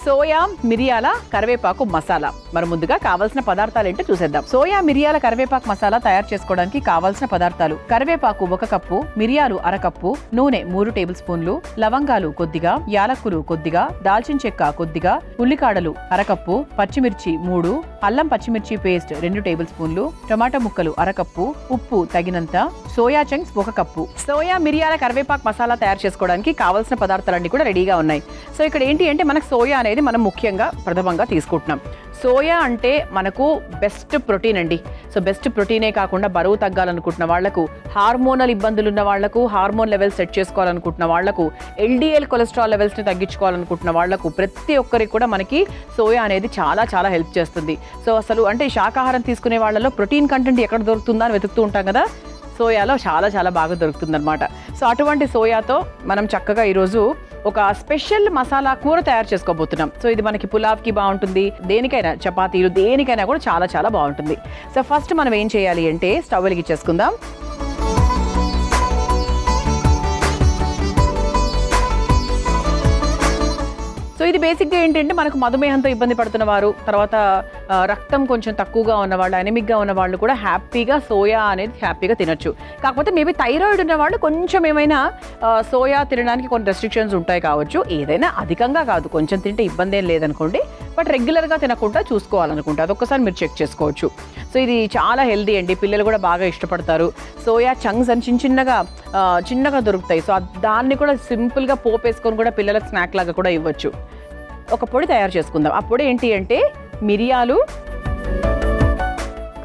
Soya మిరియాల కరివేపాకు మసాలా. మరి ముందుగా కావాల్సిన పదార్థాలు ఏంటో చూసేద్దాం. సోయా మిరియాల కరివేపాకు మసాలా తయారు చేసుకోవడానికి కావాల్సిన పదార్థాలు: కరివేపాకు 1 కప్పు, మిరియాలు 1/2 కప్పు, నూనె 3 టేబుల్ స్పూన్లు, లవంగాలు కొద్దిగా, యాలక్కులు కొద్దిగా, దాల్చిన చెక్క కొద్దిగా, ఉల్లికాడలు 1/2 కప్పు, పచ్చిమిర్చి 3, అల్లం పచ్చిమిర్చి పేస్ట్ 2 టేబుల్ స్పూన్లు, టమాటా ముక్కలు 1/2 కప్పు, ఉప్పు తగినంత, సోయా చంక్స్ 1 కప్పు. సోయా మిరియాల కరివేపాకు మసాలా తయారు చేసుకోవడానికి కావాల్సిన పదార్థాలన్నీ కూడా రెడీగా ఉన్నాయి. సో ఇక్కడ ఏంటి అంటే మనకు సోయా అనేది మనం ముఖ్యంగా ప్రథమంగా తీసుకుంటున్నాం. సోయా అంటే మనకు బెస్ట్ ప్రోటీన్ అండి. సో బెస్ట్ ప్రోటీనే కాకుండా బరువు తగ్గాలనుకుంటున్న వాళ్లకు, హార్మోనల్ ఇబ్బందులు ఉన్న వాళ్లకు, హార్మోన్ లెవెల్స్ సెట్ చేసుకోవాలనుకుంటున్న వాళ్లకు, LDL కొలెస్ట్రాల్ లెవెల్స్ని తగ్గించుకోవాలనుకుంటున్న వాళ్లకు, ప్రతి ఒక్కరికి కూడా మనకి సోయా అనేది చాలా చాలా హెల్ప్ చేస్తుంది. సో అసలు అంటే శాకాహారం తీసుకునే వాళ్ళలో ప్రోటీన్ కంటెంట్ ఎక్కడ దొరుకుతుందా అని వెతుకుతూ ఉంటాం కదా, సోయాలో చాలా చాలా బాగా దొరుకుతుంది అనమాట. సో అటువంటి సోయాతో మనం చక్కగా ఈరోజు ఒక స్పెషల్ మసాలా కూర తయారు చేసుకోబోతున్నాం. సో ఇది మనకి పులావ్కి బాగుంటుంది, దేనికైనా చపాతీలు దేనికైనా కూడా చాలా చాలా బాగుంటుంది. సో ఫస్ట్ మనం ఏం చేయాలి అంటే స్టవ్ వెలిగించేసుకుందాం. సో ఇది బేసిక్గా ఏంటంటే మనకు మధుమేహంతో ఇబ్బంది పడుతున్న వారు, తర్వాత రక్తం కొంచెం తక్కువగా ఉన్నవాళ్ళు, ఎనిమిక్గా ఉన్న వాళ్ళు కూడా హ్యాపీగా సోయా అనేది హ్యాపీగా తినొచ్చు. కాకపోతే మేబీ థైరాయిడ్ ఉన్న వాళ్ళు కొంచెం ఏమైనా సోయా తినడానికి కొన్ని రెస్ట్రిక్షన్స్ ఉంటాయి కావచ్చు. ఏదైనా అధికంగా కాదు, కొంచెం తింటే ఇబ్బంది ఏం లేదనుకోండి, బట్ రెగ్యులర్గా తినకుండా చూసుకోవాలనుకుంటే అదొక్కసారి మీరు చెక్ చేసుకోవచ్చు. సో ఇది చాలా హెల్దీ అండి, పిల్లలు కూడా బాగా ఇష్టపడతారు. సోయా చంక్స్ అని చిన్నగా దొరుకుతాయి. సో దాన్ని కూడా సింపుల్గా పోపేసుకొని కూడా పిల్లలకు స్నాక్ లాగా కూడా ఇవ్వచ్చు. ఒక పొడి తయారు చేసుకుందాం. ఆ పొడి ఏంటి అంటే మిరియాలు,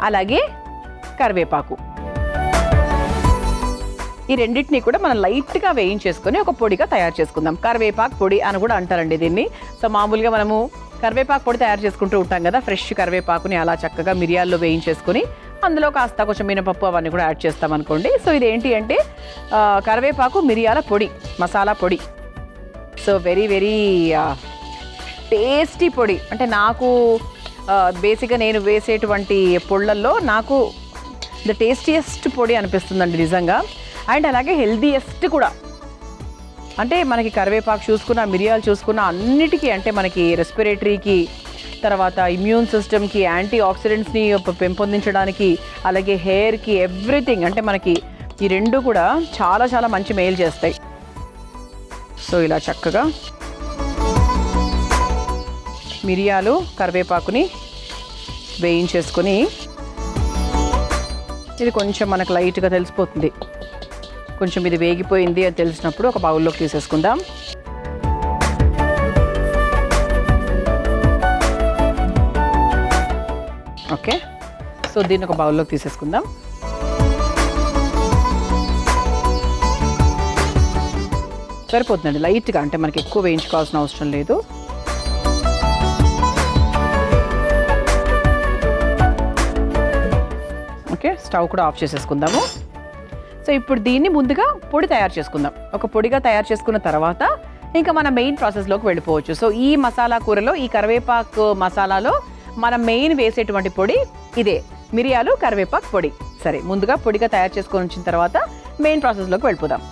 అలాగే కరివేపాకు, ఈ రెండింటినీ కూడా మనం లైట్గా వేయించేసుకొని ఒక పొడిగా తయారు చేసుకుందాం. కరివేపాకు పొడి అని కూడా అంటారండి దీన్ని. సో మామూలుగా మనము కరివేపాకు పొడి తయారు చేసుకుంటూ ఉంటాం కదా, ఫ్రెష్ కరివేపాకుని అలా చక్కగా మిరియాల్లో వేయించేసుకొని అందులో కాస్త కొంచెం మినపప్పు అవన్నీ కూడా యాడ్ చేస్తాం అనుకోండి. సో ఇదేంటి అంటే కరివేపాకు మిరియాల పొడి, మసాలా పొడి. సో వెరీ వెరీ టేస్టీ పొడి. అంటే నాకు బేసిక్గా నేను వేసేటువంటి పొళ్ళల్లో నాకు ద టేస్టియెస్ట్ పొడి అనిపిస్తుందండి నిజంగా. అండ్ అలాగే హెల్దీయెస్ట్ కూడా. అంటే మనకి కరివేపాకు చూసుకున్న, మిరియాలు చూసుకున్న అన్నిటికీ, అంటే మనకి రెస్పిరేటరీకి, తర్వాత ఇమ్యూన్ సిస్టమ్కి, యాంటీ ఆక్సిడెంట్స్ని పెంపొందించడానికి, అలాగే హెయిర్కి, ఎవ్రీథింగ్. అంటే మనకి ఈ రెండు కూడా చాలా చాలా మంచి మేలు చేస్తాయి. సో ఇలా చక్కగా మిరియాలు కరివేపాకుని వేయించేసుకొని, ఇది కొంచెం మనకు లైట్గా తెలిసిపోతుంది, కొంచెం ఇది వేగిపోయింది అని తెలిసినప్పుడు ఒక బౌల్లోకి తీసేసుకుందాం. ఓకే, సో దీన్ని ఒక బౌల్లోకి తీసేసుకుందాం. సరిపోతుందండి లైట్గా, అంటే మనకి ఎక్కువ వేయించుకోవాల్సిన అవసరం లేదు. ఓకే, స్టవ్ కూడా ఆఫ్ చేసేసుకుందాము. సో ఇప్పుడు దీన్ని ముందుగా పొడి తయారు చేసుకుందాం. ఒక పొడిగా తయారు చేసుకున్న తర్వాత ఇంకా మన మెయిన్ ప్రాసెస్లోకి వెళ్ళిపోవచ్చు. సో ఈ మసాలా కూరలో, ఈ కరివేపాకు మసాలాలో మనం మెయిన్ వేసేటువంటి పొడి ఇదే, మిరియాలు కరివేపాకు పొడి. సరే, ముందుగా పొడిగా తయారు చేసుకొని వచ్చిన తర్వాత మెయిన్ ప్రాసెస్లోకి వెళ్ళిపోదాం.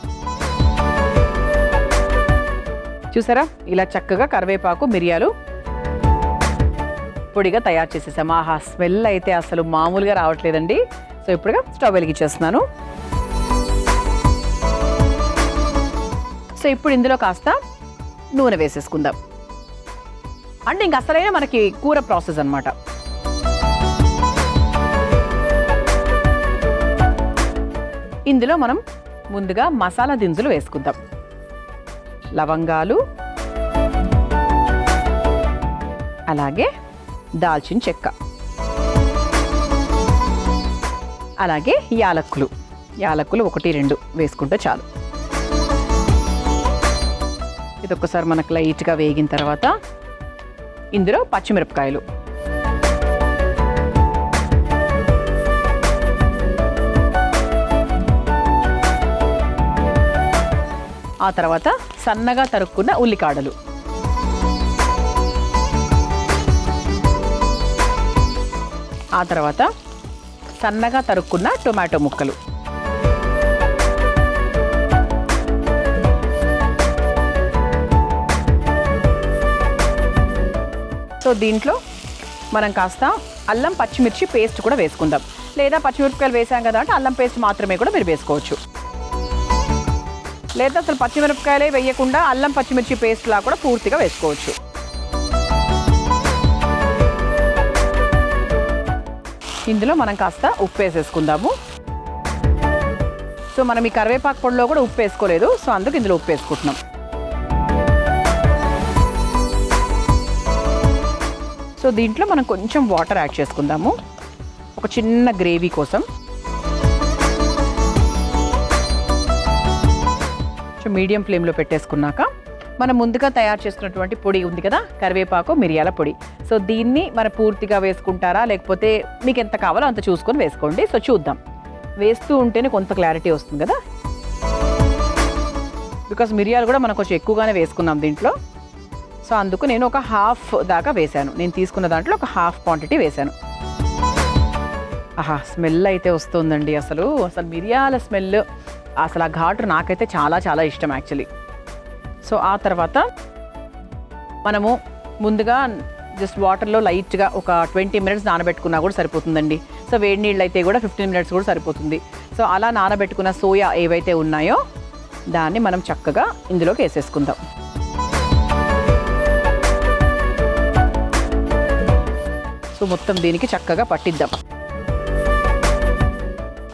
చూసారా, ఇలా చక్కగా కరివేపాకు మిరియాలు పొడిగా తయారు చేసేసాం. ఆహా, స్మెల్ అయితే అసలు మామూలుగా రావట్లేదండి. సో ఇప్పుడుగా స్టవ్ వెలిగించేస్తున్నాను. సో ఇప్పుడు ఇందులో కాస్త నూనె వేసేసుకుందాం. అంటే ఇంక అసలైన మనకి కూర ప్రాసెస్ అన్నమాట. ఇందులో మనం ముందుగా మసాలా దినుసులు వేసుకుందాం. లవంగాలు, అలాగే దాల్చిన చెక్క, అలాగే యాలక్కులు 1-2 వేసుకుంటే చాలు. ఇది ఒక్కసారి మనకు లైట్గా వేగిన తర్వాత ఇందులో పచ్చిమిరపకాయలు, ఆ తర్వాత సన్నగా తరుక్కున్న ఉల్లికాడలు, ఆ తర్వాత సన్నగా తరుక్కున్న టొమాటో ముక్కలు, సో దీంట్లో మనం కాస్త అల్లం పచ్చిమిర్చి పేస్ట్ కూడా వేసుకుందాం. లేదా పచ్చిమిరపకాయలు వేసాం కదా అంటే అల్లం పేస్ట్ మాత్రమే కూడా మీరు వేసుకోవచ్చు. లేదా అసలు పచ్చిమిరపకాయలే వేయకుండా అల్లం పచ్చిమిర్చి పేస్ట్ లా కూడా పూర్తిగా వేసుకోవచ్చు. ఇందులో మనం కాస్త ఉప్పు వేసేసుకుందాము. సో మనం ఈ కరివేపాకు పొడిలో కూడా ఉప్పు వేసుకోలేదు, సో అందుకు ఇందులో ఉప్పు వేసుకుంటున్నాం. సో దీంట్లో మనం కొంచెం వాటర్ యాడ్ చేసుకుందాము ఒక చిన్న గ్రేవీ కోసం. సో మీడియం ఫ్లేమ్లో పెట్టేసుకున్నాక మనం ముందుగా తయారు చేసుకున్నటువంటి పొడి ఉంది కదా, కరివేపాకు మిరియాల పొడి. సో దీన్ని మనం పూర్తిగా వేసుకుంటారా లేకపోతే మీకు ఎంత కావాలో అంత చూసుకొని వేసుకోండి. సో చూద్దాం. వేస్తూ ఉంటేనే కొంత క్లారిటీ వస్తుంది కదా, బికాస్ మిరియాలు కూడా మనం కొంచెం ఎక్కువగానే వేసుకున్నాం దీంట్లో. సో అందుకు నేను ఒక హాఫ్ దాకా వేశాను. నేను తీసుకున్న దాంట్లో ఒక హాఫ్ క్వాంటిటీ వేశాను. ఆహా, స్మెల్ అయితే వస్తుందండి. అసలు మిరియాల స్మెల్, అసలు ఆ ఘాటు నాకైతే చాలా చాలా ఇష్టం యాక్చువల్లీ. సో ఆ తర్వాత మనము ముందుగా జస్ట్ వాటర్లో లైట్గా ఒక 20 మినిట్స్ నానబెట్టుకున్నా కూడా సరిపోతుందండి. సో వేడి నీళ్ళు అయితే కూడా 15 మినిట్స్ కూడా సరిపోతుంది. సో అలా నానబెట్టుకున్న సోయా ఏవైతే ఉన్నాయో దాన్ని మనం చక్కగా ఇందులోకి వేసేసుకుందాం. సో మొత్తం దీనికి చక్కగా పట్టిద్దాం.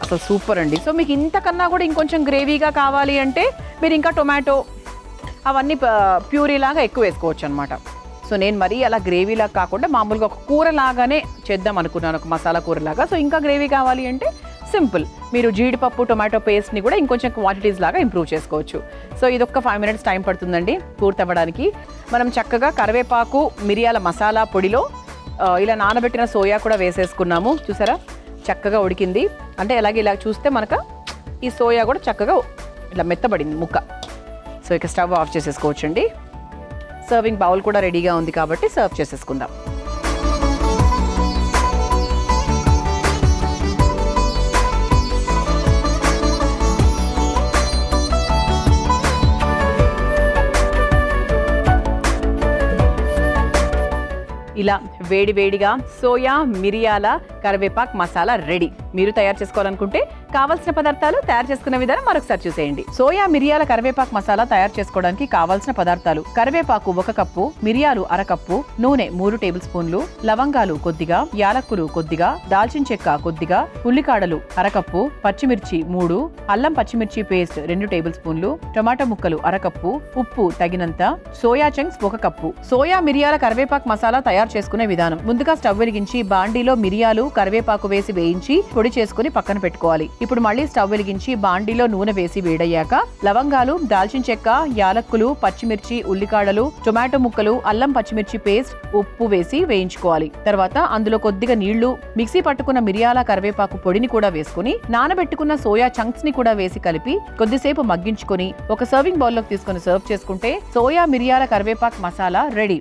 అసలు సూపర్ అండి. సో మీకు ఇంతకన్నా కూడా ఇంకొంచెం గ్రేవీగా కావాలి అంటే మీరు ఇంకా టొమాటో అవన్నీ ప్యూరీ లాగా ఎక్కువ వేసుకోవచ్చు అనమాట. సో నేను మరీ అలా గ్రేవీలాగా కాకుండా మామూలుగా ఒక కూరలాగానే చేద్దాం అనుకున్నాను, ఒక మసాలా కూరలాగా. సో ఇంకా గ్రేవీ కావాలి అంటే సింపుల్, మీరు జీడిపప్పు టొమాటో పేస్ట్ని కూడా ఇంకొంచెం క్వాంటిటీస్ లాగా ఇంప్రూవ్ చేసుకోవచ్చు. సో ఇది ఒక 5 మినిట్స్ టైం పడుతుందండి పూర్తవ్వడానికి. మనం చక్కగా కరివేపాకు మిరియాల మసాలా పొడిలో ఇలా నానబెట్టిన సోయా కూడా వేసేసుకున్నాము. చూసారా చక్కగా ఉడికింది. అంటే ఇలా చూస్తే మనకు ఈ సోయా కూడా చక్కగా ఇలా మెత్తబడింది ముక్క. సో ఇక స్టవ్ ఆఫ్ చేసేసుకోవచ్చండి. సర్వింగ్ బౌల్ కూడా రెడీగా ఉంది కాబట్టి సర్వ్ చేసేసుకుందాం. ఇలా వేడివేడిగా సోయా మిరియాల కరివేపాకు మసాలా రెడీ. మీరు తయారు చేసుకోవాలనుకుంటే కావాల్సిన పదార్థాలు, తయారు చేసుకునే విధానం మరొకసారి చూసేయండి. సోయా మిరియాల కరివేపాకు మసాలా తయారు చేసుకోవడానికి కావాల్సిన పదార్థాలు: కరివేపాకు 1 కప్పు, మిరియాలు 1/2 కప్పు, నూనె 3 టేబుల్ స్పూన్లు, లవంగాలు కొద్దిగా, యాలక్కులు కొద్దిగా, దాల్చిన చెక్క కొద్దిగా, ఉల్లికాడలు 1/2 కప్పు, పచ్చిమిర్చి 3, అల్లం పచ్చిమిర్చి పేస్ట్ 2 టేబుల్ స్పూన్లు, టమాటా ముక్కలు 1/2 కప్పు, ఉప్పు తగినంత, సోయా చంక్స్ 1 కప్పు. సోయా మిరియాల కరివేపాకు మసాలా తయారు చేసుకునే విధానం: ముందుగా స్టవ్ వెలిగించి బాండీలో మిరియాలు కరివేపాకు వేసి వేయించి పొడి చేసుకుని పక్కన పెట్టుకోవాలి. ఇప్పుడు మళ్ళీ స్టవ్ వెలిగించి బాండీలో నూనె వేసి వేడయ్యాక లవంగాలు, దాల్చిన చెక్క, యాలక్కులు, పచ్చిమిర్చి, ఉల్లికాడలు, టొమాటో ముక్కలు, అల్లం పచ్చిమిర్చి పేస్ట్, ఉప్పు వేసి వేయించుకోవాలి. తర్వాత అందులో కొద్దిగా నీళ్లు, మిక్సీ పట్టుకున్న మిరియాల కరివేపాకు పొడిని కూడా వేసుకుని నానబెట్టుకున్న సోయా చంక్స్ ని కూడా వేసి కలిపి కొద్దిసేపు మగ్గించుకొని ఒక సర్వింగ్ బౌల్లోకి తీసుకుని సర్వ్ చేసుకుంటే సోయా మిరియాల కరివేపాకు మసాలా రెడీ.